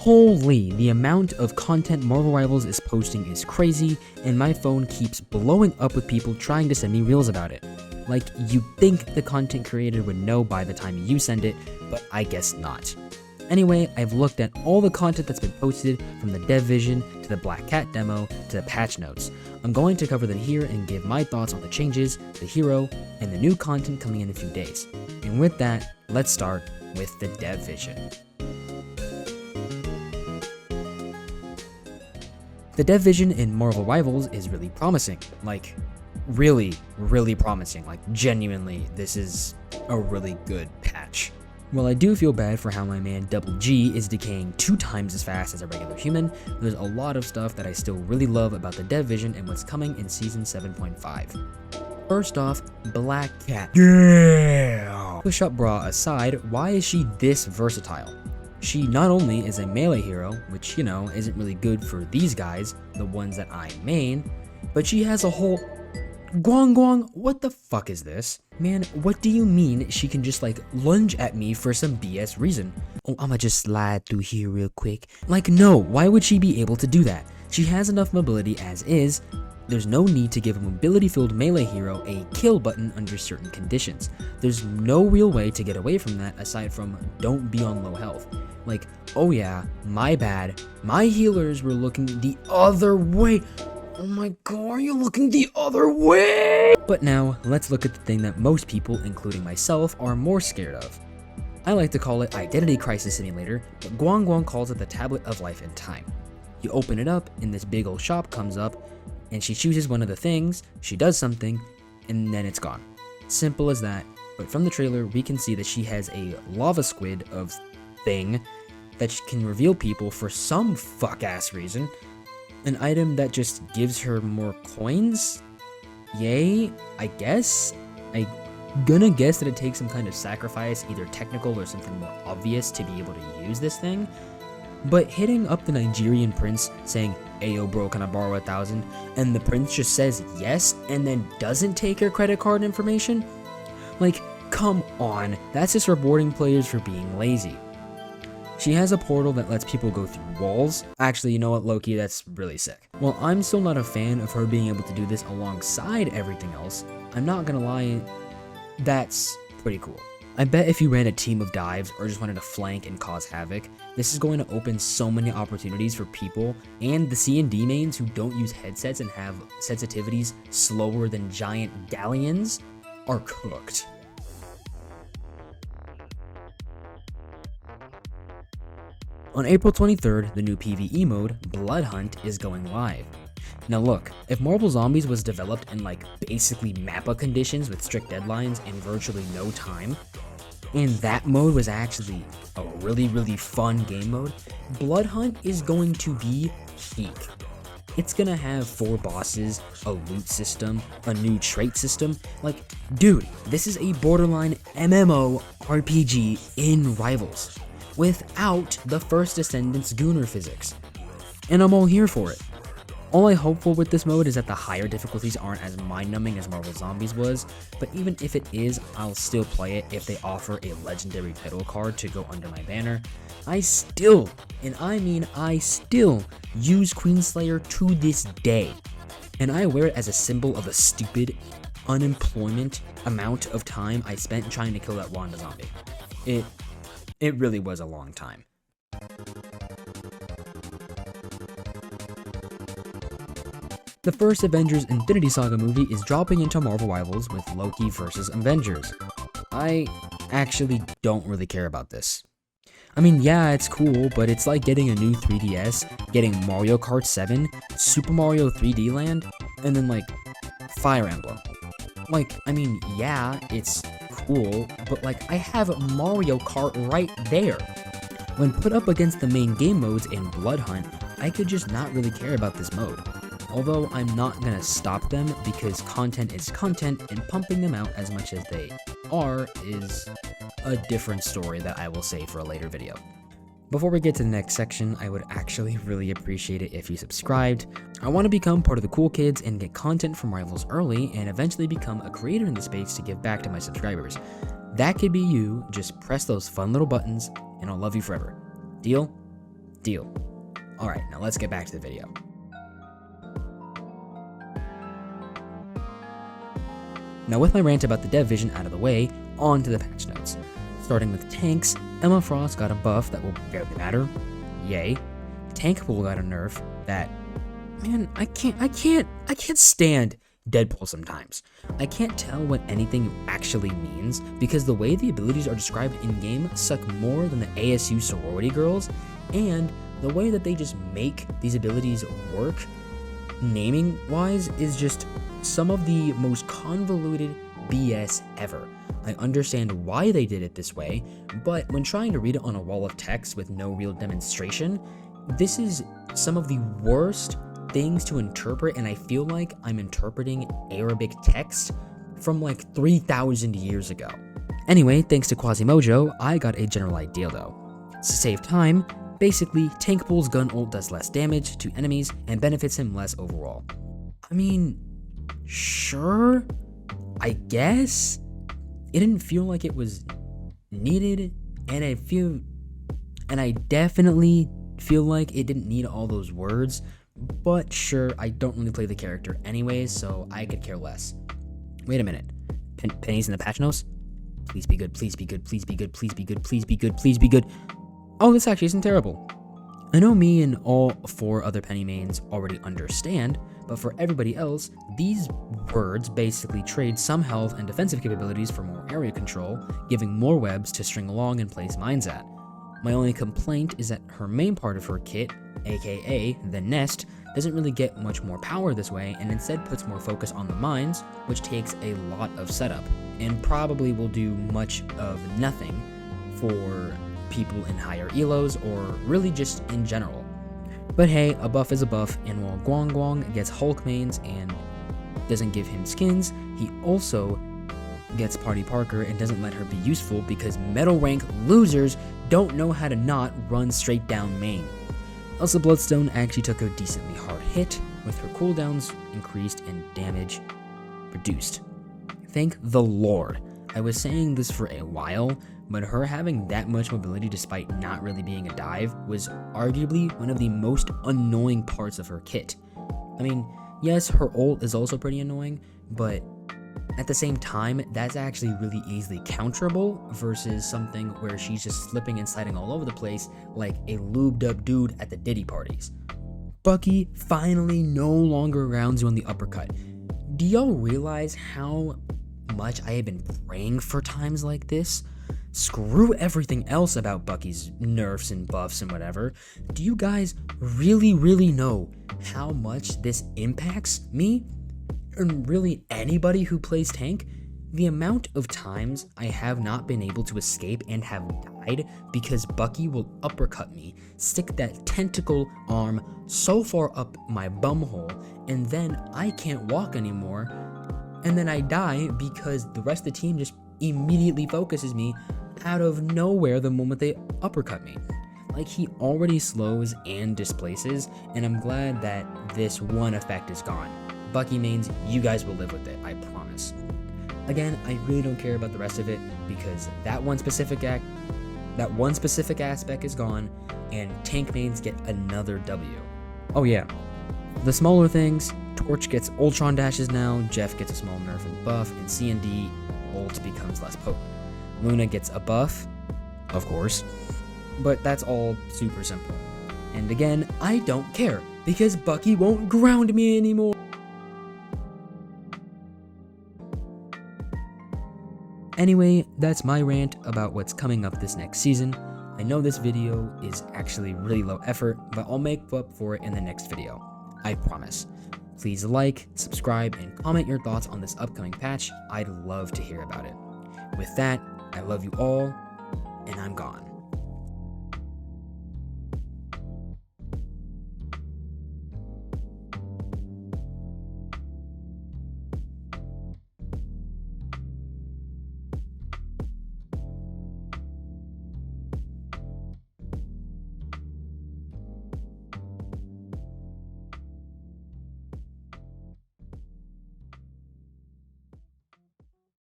Holy, the amount of content Marvel Rivals is posting is crazy, and my phone keeps blowing up with people trying to send me reels about it. Like, you'd think the content creator would know by the time you send it, but I guess not. Anyway, I've looked at all the content that's been posted, from the dev vision to the Black Cat demo to the patch notes. I'm going to cover them here and give my thoughts on the changes, the hero, and the new content coming in a few days. And with that, let's start with the dev vision. The dev vision in Marvel Rivals is really promising. Like, really promising. Like, genuinely, this is a really good patch. While I do feel bad for how my man Double G is decaying 2 times as fast as a regular human, there's a lot of stuff that I still really love about the dev vision and what's coming in Season 7.5. First off, Black Cat. Yeah! Push-up bra aside, why is she this versatile? She not only is a melee hero, which, you know, isn't really good for these guys, the ones that I main, but she has a whole... Guang, what the fuck is this? Man, what do you mean she can just like lunge at me for some BS reason? Oh, I'ma just slide through here real quick. Like, no, why would she be able to do that? She has enough mobility as is. There's no need to give a mobility-filled melee hero a kill button under certain conditions. There's no real way to get away from that aside from don't be on low health. Like, oh yeah, my bad. My healers were looking the other way. Oh my god, are you looking the other way? But now, let's look at the thing that most people, including myself, are more scared of. I like to call it Identity Crisis Simulator, but Guang calls it the Tablet of Life and Time. You open it up, and this big old shop comes up, and she chooses one of the things, she does something, and then it's gone. Simple as that, but from the trailer, we can see that she has a lava squid of thing that can reveal people for some fuck-ass reason. An item that just gives her more coins? Yay, I guess? I gonna guess that it takes some kind of sacrifice, either technical or something more obvious, to be able to use this thing. But hitting up the Nigerian prince saying, "Ayo bro, can I borrow 1,000?" and the prince just says yes and then doesn't take your credit card information? Like, come on, that's just rewarding players for being lazy. She has a portal that lets people go through walls. Actually, you know what, Loki, that's really sick. While I'm still not a fan of her being able to do this alongside everything else, I'm not gonna lie, that's pretty cool. I bet if you ran a team of dives or just wanted to flank and cause havoc, this is going to open so many opportunities for people, and the C&D mains who don't use headsets and have sensitivities slower than giant galleons are cooked. On April 23rd, the new PvE mode, Blood Hunt, is going live. Now look, if Marvel Zombies was developed in like basically MAPPA conditions with strict deadlines and virtually no time, and that mode was actually a really fun game mode, Blood Hunt is going to be peak. It's gonna have 4 bosses, a loot system, a new trait system. Like, dude, this is a borderline MMO RPG in Rivals, without the First Descendants Gooner physics. And I'm all here for it. All I hope for with this mode is that the higher difficulties aren't as mind-numbing as Marvel Zombies was, but even if it is, I'll still play it if they offer a legendary title card to go under my banner. I still, and I mean I still, use Queenslayer to this day. And I wear it as a symbol of the stupid, unemployment amount of time I spent trying to kill that Wanda zombie. It really was a long time. The first Avengers Infinity Saga movie is dropping into Marvel Rivals with Loki vs. Avengers. I actually don't really care about this. I mean, yeah, it's cool, but it's like getting a new 3DS, getting Mario Kart 7, Super Mario 3D Land, and then like Fire Emblem. Like, I mean, yeah, it's cool, but like, I have Mario Kart right there. When put up against the main game modes in Blood Hunt, I could just not really care about this mode. Although I'm not gonna stop them because content is content, and pumping them out as much as they are is a different story that I will save for a later video. Before we get to the next section, I would actually really appreciate it if you subscribed. I want to become part of the cool kids and get content from Rivals early and eventually become a creator in the space to give back to my subscribers. That could be you. Just press those fun little buttons and I'll love you forever. Deal? Deal. Alright, now let's get back to the video. Now with my rant about the dev vision out of the way, on to the patch notes. Starting with tanks, Emma Frost got a buff that will barely matter. Yay. Tank Pool got a nerf that, man, I can't stand Deadpool sometimes. I can't tell what anything actually means because the way the abilities are described in-game suck more than the ASU sorority girls, and the way that they just make these abilities work, naming-wise, is just some of the most convoluted BS ever. I understand why they did it this way, but when trying to read it on a wall of text with no real demonstration, this is some of the worst things to interpret, and I feel like I'm interpreting Arabic text from like 3,000 years ago. Anyway, thanks to Quasimojo, I got a general idea though. To save time, basically, Tank Pool's gun ult does less damage to enemies and benefits him less overall. I mean, sure, I guess. It didn't feel like it was needed, and I definitely feel like it didn't need all those words, but sure, I don't really play the character anyways, so I could care less. Wait a minute. Pennies in the patch notes? Please be good, please be good, please be good, please be good, please be good, please be good. Oh, this actually isn't terrible. I know me and all 4 other Penny mains already understand, but for everybody else, these words basically trade some health and defensive capabilities for more area control, giving more webs to string along and place mines at. My only complaint is that her main part of her kit, aka the nest, doesn't really get much more power this way and instead puts more focus on the mines, which takes a lot of setup, and probably will do much of nothing for people in higher elos or really just in general. But hey, a buff is a buff, and while Guang Guang gets Hulk mains and doesn't give him skins, he also gets Party Parker and doesn't let her be useful because metal rank losers don't know how to not run straight down main. Elsa Bloodstone actually took a decently hard hit, with her cooldowns increased and damage reduced. Thank the Lord. I was saying this for a while, but her having that much mobility despite not really being a dive was arguably one of the most annoying parts of her kit. I mean, yes, her ult is also pretty annoying, but at the same time, that's actually really easily counterable versus something where she's just slipping and sliding all over the place like a lubed up dude at the Diddy parties. Bucky finally no longer grounds you on the uppercut. Do y'all realize how much I have been praying for times like this? Screw everything else about Bucky's nerfs and buffs and whatever. Do you guys really know how much this impacts me? And really anybody who plays tank? The amount of times I have not been able to escape and have died because Bucky will uppercut me, stick that tentacle arm so far up my bumhole, and then I can't walk anymore, and then I die because the rest of the team just immediately focuses me out of nowhere the moment they uppercut me. Like, he already slows and displaces, and I'm glad that this one effect is gone. Bucky mains, you guys will live with it, I promise. Again, I really don't care about the rest of it because that one specific aspect is gone, and tank mains get another W. Oh yeah, the smaller things, Torch gets Ultron dashes now, Jeff gets a small nerf and buff, and C&D ult becomes less potent. Luna gets a buff, of course, but that's all super simple. And again, I don't care because Bucky won't ground me anymore. Anyway, that's my rant about what's coming up this next season. I know this video is actually really low effort, but I'll make up for it in the next video. I promise. Please like, subscribe, and comment your thoughts on this upcoming patch. I'd love to hear about it. With that, I love you all, and I'm gone.